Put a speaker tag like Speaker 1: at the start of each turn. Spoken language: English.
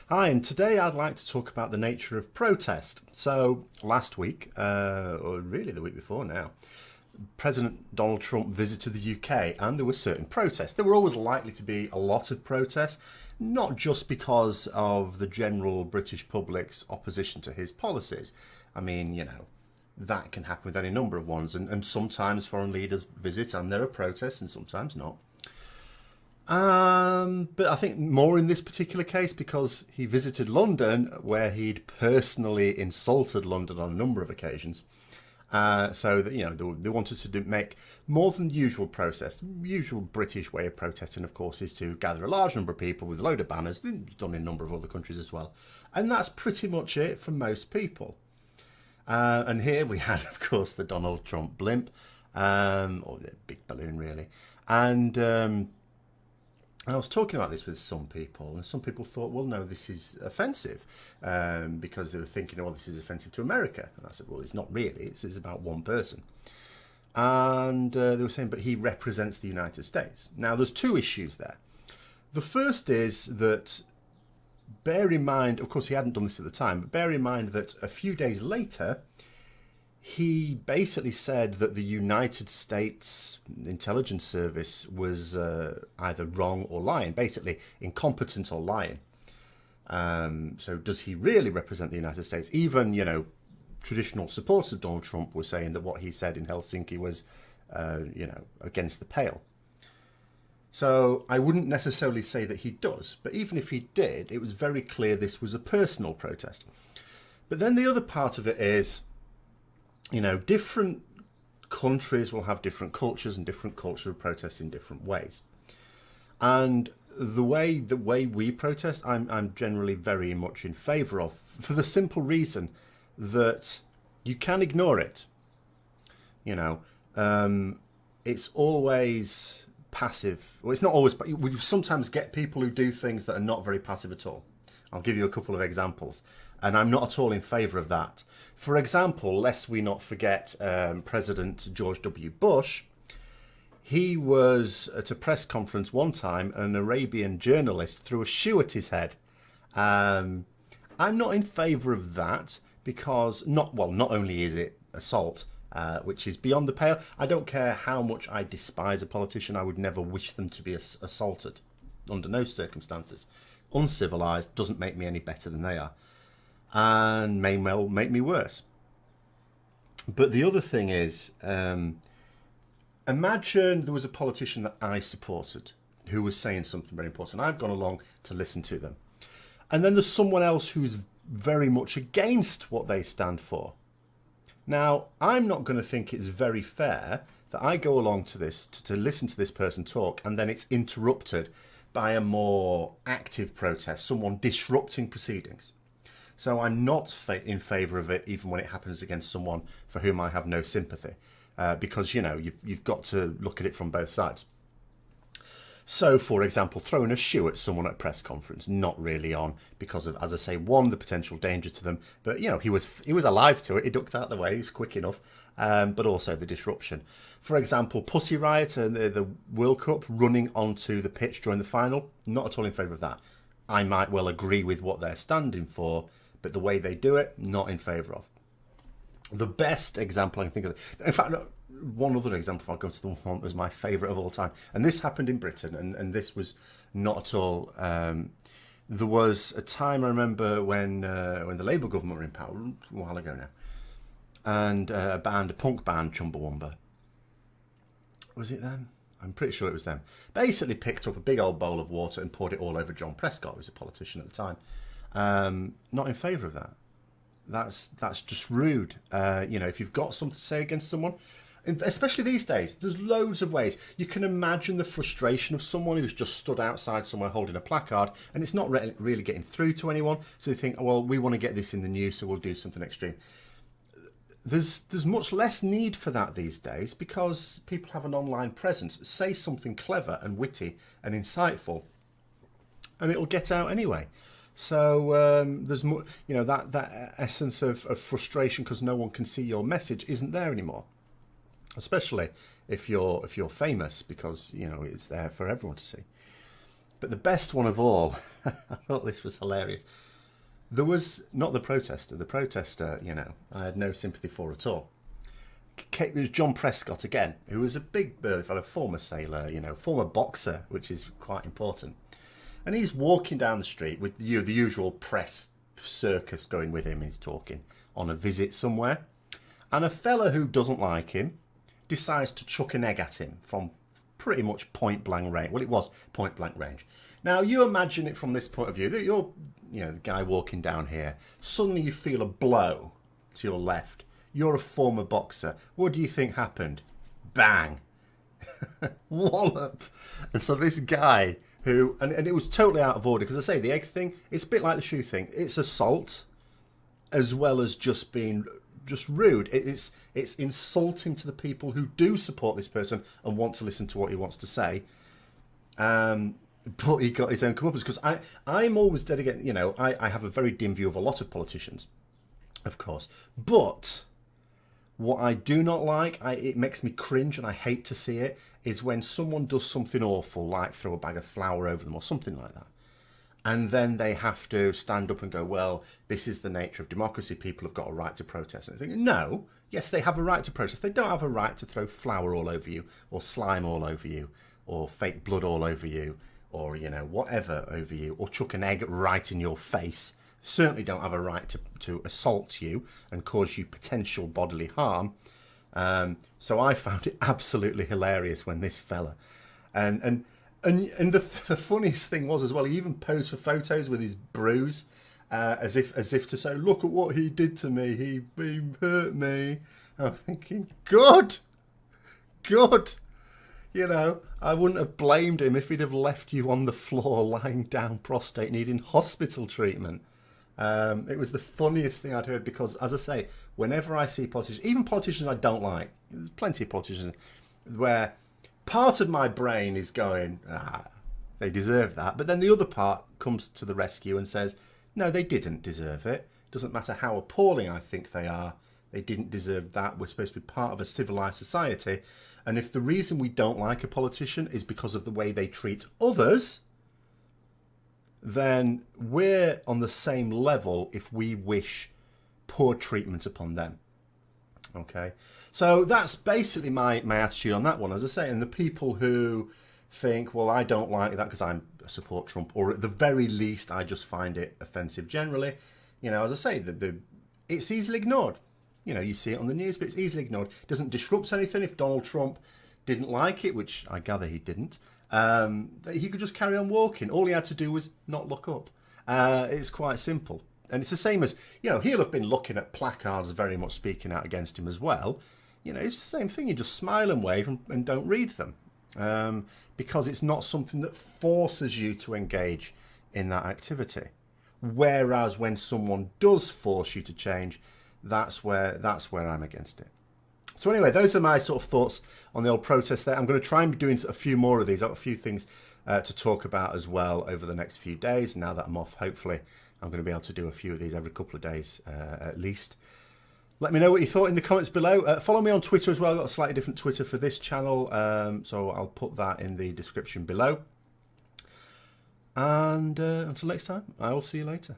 Speaker 1: Hi, and today I'd like to talk about the nature of protest. So, last week, or really the week before now, President Donald Trump visited the UK and there were certain protests. There were always likely to be a lot of protests, not just because of the general British public's opposition to his policies. I mean, that can happen with any number of ones, and sometimes foreign leaders visit and there are protests, and sometimes not. But I think more in this particular case because he visited London, where he'd personally insulted London on a number of occasions. So that they wanted to make more than the usual process. The usual British way of protesting, of course, is to gather a large number of people with a load of banners. Done in a number of other countries as well, and that's pretty much it for most people. And here we had, of course, the Donald Trump blimp, or the big balloon, really, and. I was talking about this with some people, and some people thought, well, no, this is offensive, because they were thinking, oh, this is offensive to America. And I said, well, it's not really. It's about one person. And they were saying, but he represents the United States. Now, there's two issues there. The first is that, bear in mind, of course, he hadn't done this at the time, but bear in mind that a few days later, he basically said that the United States intelligence service was either wrong or lying, basically incompetent or lying. So does he really represent the United States? Even, traditional supporters of Donald Trump were saying that what he said in Helsinki was, against the pale. So I wouldn't necessarily say that he does, but even if he did, it was very clear this was a personal protest. But then the other part of it is, different countries will have different cultures and different cultures will protest in different ways. And the way we protest, I'm generally very much in favour of, for the simple reason that you can ignore it. It's always passive. Well, it's not always, but we sometimes get people who do things that are not very passive at all. I'll give you a couple of examples. And I'm not at all in favour of that. For example, lest we not forget President George W. Bush, he was at a press conference one time, and an Arabian journalist threw a shoe at his head. I'm not in favour of that because, not only is it assault, which is beyond the pale, I don't care how much I despise a politician, I would never wish them to be assaulted, under no circumstances. Uncivilised doesn't make me any better than they are, and may well make me worse. But the other thing is, imagine there was a politician that I supported who was saying something very important. I've gone along to listen to them. And then there's someone else who's very much against what they stand for. Now, I'm not going to think it's very fair that I go along to this, to listen to this person talk, and then it's interrupted by a more active protest, someone disrupting proceedings. So I'm not in favour of it, even when it happens against someone for whom I have no sympathy, because you've got to look at it from both sides. So, for example, throwing a shoe at someone at a press conference, not really on because of, as I say, one, the potential danger to them, but he was alive to it. He ducked out of the way. He was quick enough, but also the disruption. For example, Pussy Riot and the World Cup running onto the pitch during the final, not at all in favour of that. I might well agree with what they're standing for, but the way they do it, not in favour of. The best example I can think of, in fact, one other example, if I go to the one that was my favourite of all time, and this happened in Britain, and this was not at all. There was a time I remember when the Labour government were in power, a while ago now, and a punk band, Chumbawamba. Was it them? I'm pretty sure it was them. Basically picked up a big old bowl of water and poured it all over John Prescott, who was a politician at the time. Not in favour of that. That's just rude. If you've got something to say against someone, especially these days, there's loads of ways. You can imagine the frustration of someone who's just stood outside somewhere holding a placard and it's not really getting through to anyone. So they think, well, we want to get this in the news, so we'll do something extreme. There's much less need for that these days because people have an online presence. Say something clever and witty and insightful, and it'll get out anyway. So there's more, that essence of frustration because no one can see your message isn't there anymore. Especially if you're famous, because it's there for everyone to see. But the best one of all, I thought this was hilarious. There was not the protester. The protester, you know, I had no sympathy for at all. It was John Prescott again, who was a big burly fellow, former sailor, you know, former boxer, which is quite important. And he's walking down the street with the usual press circus going with him. He's talking on a visit somewhere. And a fella who doesn't like him decides to chuck an egg at him from pretty much point blank range. Well, it was point blank range. Now, you imagine it from this point of view, that you're, you know, the guy walking down here. Suddenly you feel a blow to your left. You're a former boxer. What do you think happened? Bang. Wallop. And so this guy who, and it was totally out of order, because I say the egg thing, it's a bit like the shoe thing. It's assault as well as just being just rude. It's insulting to the people who do support this person and want to listen to what he wants to say. But he got his own comeuppance, because I'm always dedicated, you know, I have a very dim view of a lot of politicians, of course. But what I do not like, it makes me cringe and I hate to see it, is when someone does something awful, like throw a bag of flour over them or something like that. And then they have to stand up and go, well, this is the nature of democracy. People have got a right to protest. And I think, no, yes, they have a right to protest. They don't have a right to throw flour all over you, or slime all over you, or fake blood all over you, or, you know, whatever over you, or chuck an egg right in your face. Certainly don't have a right to assault you and cause you potential bodily harm. So I found it absolutely hilarious when this fella, and the funniest thing was as well, he even posed for photos with his bruise, as if to say, look at what he did to me. He hurt me. I'm thinking, good. You know, I wouldn't have blamed him if he'd have left you on the floor lying down prostrate needing hospital treatment. It was the funniest thing I'd heard, because, as I say, whenever I see politicians, even politicians I don't like, there's plenty of politicians where part of my brain is going, they deserve that. But then the other part comes to the rescue and says, no, they didn't deserve it. Doesn't matter how appalling I think they are. They didn't deserve that. We're supposed to be part of a civilized society. And if the reason we don't like a politician is because of the way they treat others, then we're on the same level if we wish poor treatment upon them. Okay, so that's basically my attitude on that one, as I say. And the people who think, well, I don't like that because I support Trump, or at the very least I just find it offensive generally, you know, as I say, it's easily ignored. You know, you see it on the news, but it's easily ignored. It doesn't disrupt anything. If Donald Trump didn't like it, which I gather he didn't, he could just carry on walking. All he had to do was not look up. It's quite simple. And it's the same as, you know, he'll have been looking at placards very much speaking out against him as well. You know, it's the same thing. You just smile and wave and don't read them, because it's not something that forces you to engage in that activity. Whereas when someone does force you to change, that's where I'm against it. So anyway, those are my sort of thoughts on the old protest there. I'm going to try and be doing a few more of these. I've got a few things to talk about as well over the next few days. Now that I'm off, hopefully I'm going to be able to do a few of these every couple of days at least. Let me know what you thought in the comments below. Follow me on Twitter as well. I've got a slightly different Twitter for this channel, so I'll put that in the description below. And until next time, I will see you later.